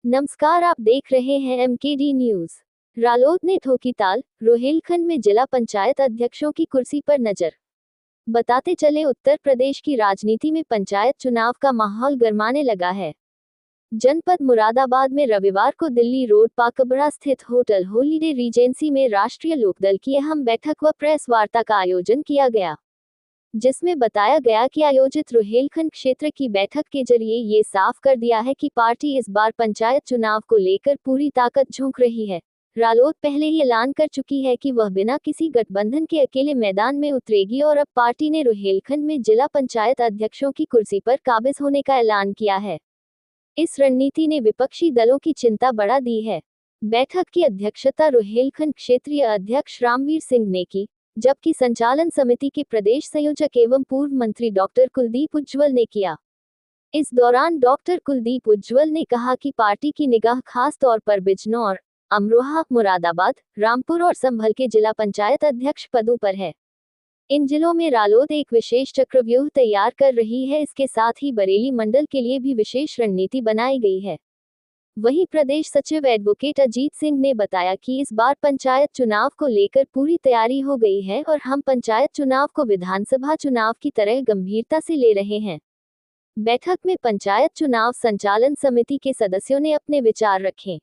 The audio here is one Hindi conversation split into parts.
नमस्कार, आप देख रहे हैं एमकेडी न्यूज। रालोद ने ठोकी ताल, रोहिलखंड में जिला पंचायत अध्यक्षों की कुर्सी पर नजर। बताते चले, उत्तर प्रदेश की राजनीति में पंचायत चुनाव का माहौल गरमाने लगा है। जनपद मुरादाबाद में रविवार को दिल्ली रोड पाकबरा स्थित होटल हॉलीडे रीजेंसी में राष्ट्रीय लोकदल की अहम बैठक व प्रेस वार्ता का आयोजन किया गया, जिसमें बताया गया कि आयोजित रोहिलखंड क्षेत्र की बैठक के जरिए ये साफ कर दिया है कि पार्टी इस बार पंचायत चुनाव को लेकर पूरी ताकत झोंक रही है। रालोद पहले ही ऐलान कर चुकी है कि वह बिना किसी गठबंधन के अकेले मैदान में उतरेगी और अब पार्टी ने रोहिलखंड में जिला पंचायत अध्यक्षों की कुर्सी पर काबिज होने का ऐलान किया है। इस रणनीति ने विपक्षी दलों की चिंता बढ़ा दी है। बैठक की अध्यक्षता रोहिलखंड क्षेत्रीय अध्यक्ष रामवीर सिंह ने की, जबकि संचालन समिति के प्रदेश संयोजक एवं पूर्व मंत्री डॉक्टर कुलदीप उज्ज्वल ने किया। इस दौरान डॉक्टर कुलदीप उज्ज्वल ने कहा कि पार्टी की निगाह खास तौर पर बिजनौर, अमरोहा, मुरादाबाद, रामपुर और संभल के जिला पंचायत अध्यक्ष पदों पर है। इन जिलों में रालोद एक विशेष चक्रव्यूह तैयार कर रही है। इसके साथ ही बरेली मंडल के लिए भी विशेष रणनीति बनाई गई है। वहीं प्रदेश सचिव एडवोकेट अजीत सिंह ने बताया कि इस बार पंचायत चुनाव को लेकर पूरी तैयारी हो गई है और हम पंचायत चुनाव को विधानसभा चुनाव की तरह गंभीरता से ले रहे हैं। बैठक में पंचायत चुनाव संचालन समिति के सदस्यों ने अपने विचार रखे।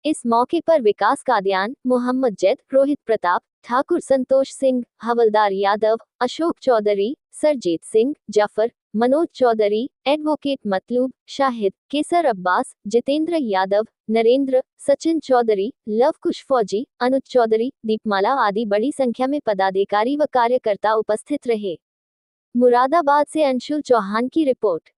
इस मौके पर विकास कादियान, मोहम्मद जैद, रोहित प्रताप, ठाकुर संतोष सिंह, हवलदार यादव, अशोक चौधरी, सरजीत सिंह, जाफर, मनोज चौधरी, एडवोकेट मतलूब, शाहिद, केसर अब्बास, जितेंद्र यादव, नरेंद्र, सचिन चौधरी, लवकुश फौजी, अनुज चौधरी, दीपमाला आदि बड़ी संख्या में पदाधिकारी व कार्यकर्ता उपस्थित रहे। मुरादाबाद से अंशुल चौहान की रिपोर्ट।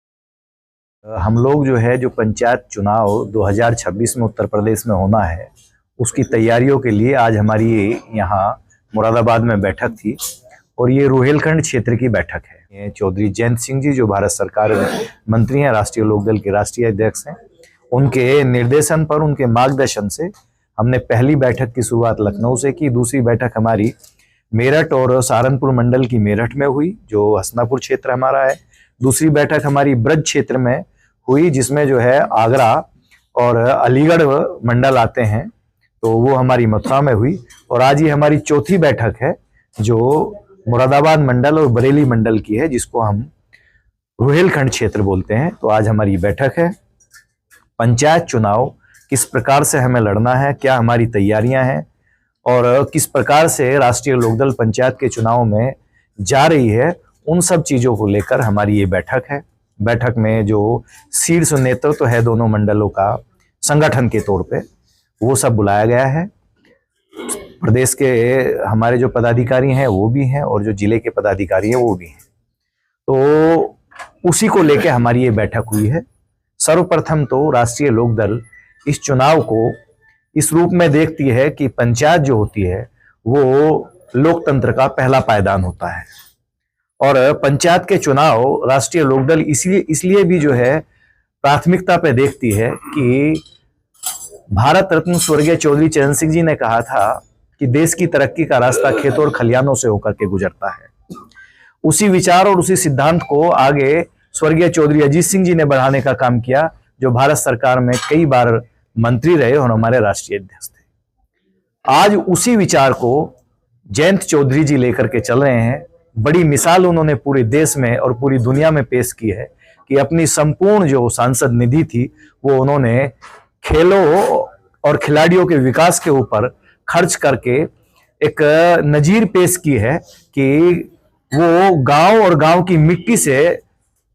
हम लोग जो पंचायत चुनाव 2026 में उत्तर प्रदेश में होना है, उसकी तैयारियों के लिए आज हमारी यहाँ मुरादाबाद में बैठक थी और ये रोहिलखंड क्षेत्र की बैठक है। ये चौधरी जयंत सिंह जी जो भारत सरकार में मंत्री हैं, राष्ट्रीय लोकदल के राष्ट्रीय अध्यक्ष हैं, उनके निर्देशन पर, उनके मार्गदर्शन से हमने पहली बैठक की शुरुआत लखनऊ से की। दूसरी बैठक हमारी मेरठ और सहारनपुर मंडल की मेरठ में हुई, जो हसनापुर क्षेत्र हमारा है। दूसरी बैठक हमारी ब्रज क्षेत्र में हुई, जिसमें आगरा और अलीगढ़ मंडल आते हैं, तो वो हमारी मथुरा में हुई। और आज ये हमारी चौथी बैठक है जो मुरादाबाद मंडल और बरेली मंडल की है, जिसको हम रोहिलखंड क्षेत्र बोलते हैं। तो आज हमारी बैठक है। पंचायत चुनाव किस प्रकार से हमें लड़ना है, क्या हमारी तैयारियां हैं और किस प्रकार से राष्ट्रीय लोकदल पंचायत के चुनाव में जा रही है, उन सब चीजों को लेकर हमारी ये बैठक है। बैठक में जो शीर्ष नेतृत्व है दोनों मंडलों का संगठन के तौर पे, वो सब बुलाया गया है। प्रदेश के हमारे जो पदाधिकारी हैं वो भी हैं और जो जिले के पदाधिकारी हैं वो भी हैं। तो उसी को लेकर हमारी ये बैठक हुई है। सर्वप्रथम तो राष्ट्रीय लोकदल इस चुनाव को इस रूप में देखती है कि पंचायत जो होती है वो लोकतंत्र का पहला पायदान होता है और पंचायत के चुनाव राष्ट्रीय लोकदल इसलिए भी प्राथमिकता पे देखती है कि भारत रत्न स्वर्गीय चौधरी चरण सिंह जी ने कहा था कि देश की तरक्की का रास्ता खेतों और खलिहानों से होकर के गुजरता है। उसी विचार और उसी सिद्धांत को आगे स्वर्गीय चौधरी अजीत सिंह जी ने बढ़ाने का काम किया, जो भारत सरकार में कई बार मंत्री रहे और हमारे राष्ट्रीय अध्यक्ष थे। आज उसी विचार को जयंत चौधरी जी लेकर के चल रहे हैं। बड़ी मिसाल उन्होंने पूरे देश में और पूरी दुनिया में पेश की है कि अपनी संपूर्ण जो सांसद निधि थी वो उन्होंने खेलों और खिलाड़ियों के विकास के ऊपर खर्च करके एक नजीर पेश की है कि वो गांव और गांव की मिट्टी से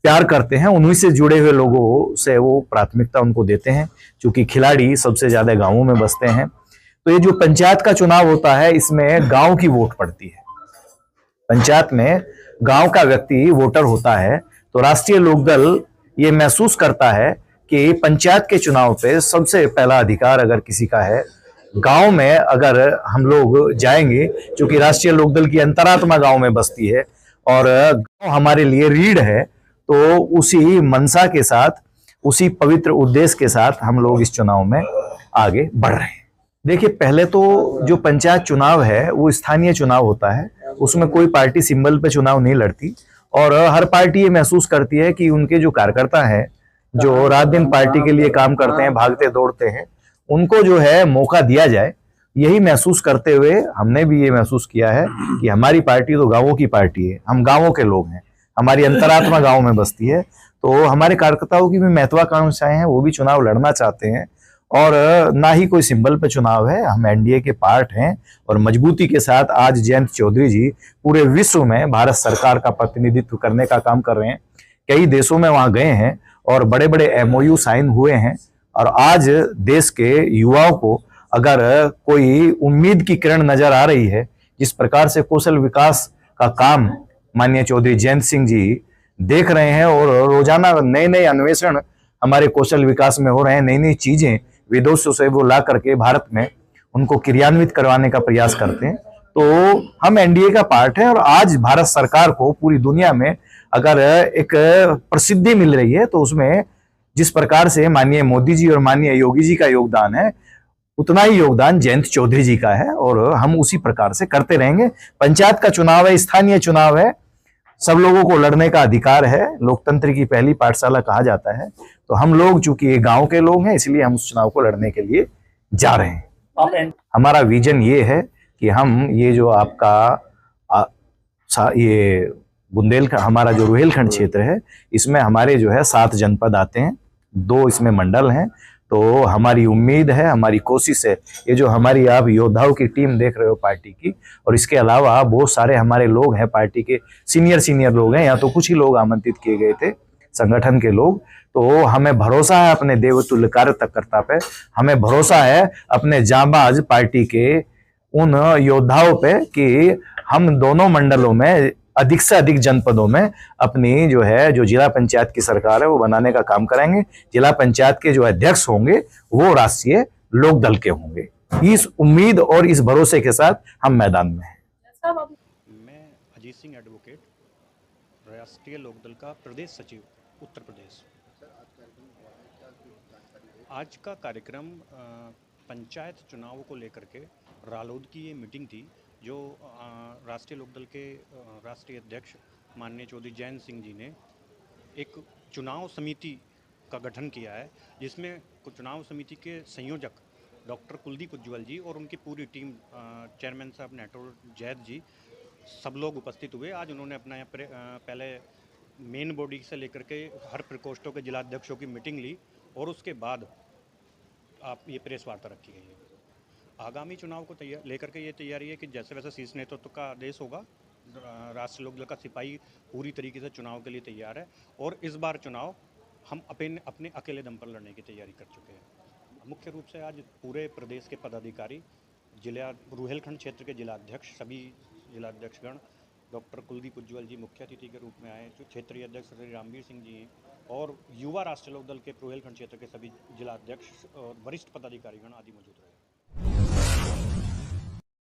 प्यार करते हैं, उन्हीं से जुड़े हुए लोगों से वो प्राथमिकता उनको देते हैं, क्योंकि खिलाड़ी सबसे ज्यादा गांवों में बसते हैं। तो ये जो पंचायत का चुनाव होता है, इसमें गांव की वोट पड़ती है। पंचायत में गांव का व्यक्ति वोटर होता है। तो राष्ट्रीय लोकदल ये महसूस करता है कि पंचायत के चुनाव पे सबसे पहला अधिकार अगर किसी का है, गांव में अगर हम लोग जाएंगे, क्योंकि राष्ट्रीय लोकदल की अंतरात्मा गांव में बसती है और गांव हमारे लिए रीढ़ है, तो उसी मनसा के साथ, उसी पवित्र उद्देश्य के साथ हम लोग इस चुनाव में आगे बढ़ रहे हैं। देखिए, पहले तो जो पंचायत चुनाव है वो स्थानीय चुनाव होता है, उसमें कोई पार्टी सिंबल पे चुनाव नहीं लड़ती और हर पार्टी ये महसूस करती है कि उनके जो कार्यकर्ता हैं जो रात दिन पार्टी के लिए काम करते हैं, भागते दौड़ते हैं, उनको जो है मौका दिया जाए। यही महसूस करते हुए हमने भी ये महसूस किया है कि हमारी पार्टी तो गांवों की पार्टी है, हम गांवों के लोग हैं, हमारी अंतरात्मा गांव में बसती है। तो हमारे कार्यकर्ताओं की भी महत्वाकांक्षाएं हैं, वो भी चुनाव लड़ना चाहते हैं। और ना ही कोई सिंबल पे चुनाव है, हम एनडीए के पार्ट हैं और मजबूती के साथ आज जयंत चौधरी जी पूरे विश्व में भारत सरकार का प्रतिनिधित्व करने का काम कर रहे हैं। कई देशों में वहां गए हैं और बड़े बड़े एमओयू साइन हुए हैं। और आज देश के युवाओं को अगर कोई उम्मीद की किरण नजर आ रही है, जिस प्रकार से कौशल विकास का काम माननीय चौधरी जयंत सिंह जी देख रहे हैं और रोजाना नए नए अन्वेषण हमारे कौशल विकास में हो रहे हैं, नई नई चीजें विदेशों से वो ला करके भारत में उनको क्रियान्वित करवाने का प्रयास करते हैं। तो हम एनडीए का पार्ट है और आज भारत सरकार को पूरी दुनिया में अगर एक प्रसिद्धि मिल रही है, तो उसमें जिस प्रकार से माननीय मोदी जी और माननीय योगी जी का योगदान है, उतना ही योगदान जयंत चौधरी जी का है और हम उसी प्रकार से करते रहेंगे। पंचायत का चुनाव है, स्थानीय चुनाव है, सब लोगों को लड़ने का अधिकार है, लोकतंत्र की पहली पाठशाला कहा जाता है। तो हम लोग चूंकि ये गांव के लोग हैं, इसलिए हम उस चुनाव को लड़ने के लिए जा रहे हैं। हमारा विजन ये है कि हम ये जो आपका ये बुंदेलखंड, हमारा जो रुहेलखंड क्षेत्र है, इसमें हमारे जो है 7 जनपद आते हैं, 2 इसमें मंडल हैं। तो हमारी उम्मीद है, हमारी कोशिश है, ये जो हमारी आप योद्धाओं की टीम देख रहे हो पार्टी की, और इसके अलावा बहुत सारे हमारे लोग हैं, पार्टी के सीनियर लोग हैं, या तो कुछ ही लोग आमंत्रित किए गए थे संगठन के लोग। तो हमें भरोसा है अपने देवतुल्य कार्यकर्ता पे, हमें भरोसा है अपने जांबाज पार्टी के उन योद्धाओं पे कि हम दोनों मंडलों में अधिक से अधिक जनपदों में अपनी जो है जो जिला पंचायत की सरकार है वो बनाने का काम करेंगे। जिला पंचायत के जो अध्यक्ष होंगे वो राष्ट्रीय लोक दल के होंगे। इस उम्मीद और इस भरोसे के साथ हम मैदान में हैं। मैं अजीत सिंह एडवोकेट, राष्ट्रीय लोकदल का प्रदेश सचिव उत्तर प्रदेश। आज का कार्यक्रम पंचायत चुनाव को लेकर के रालोद की ये मीटिंग थी, जो राष्ट्रीय लोकदल के राष्ट्रीय अध्यक्ष माननीय चौधरी जयंत सिंह जी ने एक चुनाव समिति का गठन किया है, जिसमें चुनाव समिति के संयोजक डॉक्टर कुलदीप उज्ज्वल जी और उनकी पूरी टीम, चेयरमैन साहब नेटोल जैद जी, सब लोग उपस्थित हुए। आज उन्होंने अपना पहले मेन बॉडी से लेकर के हर प्रकोष्ठों के जिलाध्यक्षों की मीटिंग ली और उसके बाद आप ये प्रेस वार्ता रखी गई है। आगामी चुनाव को लेकर के ये तैयारी है कि जैसे वैसे शीर्ष नेतृत्व का आदेश होगा, राष्ट्रीय लोकदल का सिपाही पूरी तरीके से चुनाव के लिए तैयार है और इस बार चुनाव हम अपने अकेले दम पर लड़ने की तैयारी कर चुके हैं। मुख्य रूप से आज पूरे प्रदेश के पदाधिकारी, जिला रुहेलखंड क्षेत्र के जिलाध्यक्ष, सभी जिलाध्यक्षगण, डॉक्टर कुलदीप उज्ज्वल जी मुख्य अतिथि के रूप में आए, जो क्षेत्रीय अध्यक्ष श्री रामवीर सिंह जी और युवा राष्ट्रीय लोकदल के रुहेलखंड क्षेत्र के सभी जिलाध्यक्ष और वरिष्ठ पदाधिकारीगण आदि मौजूद रहे।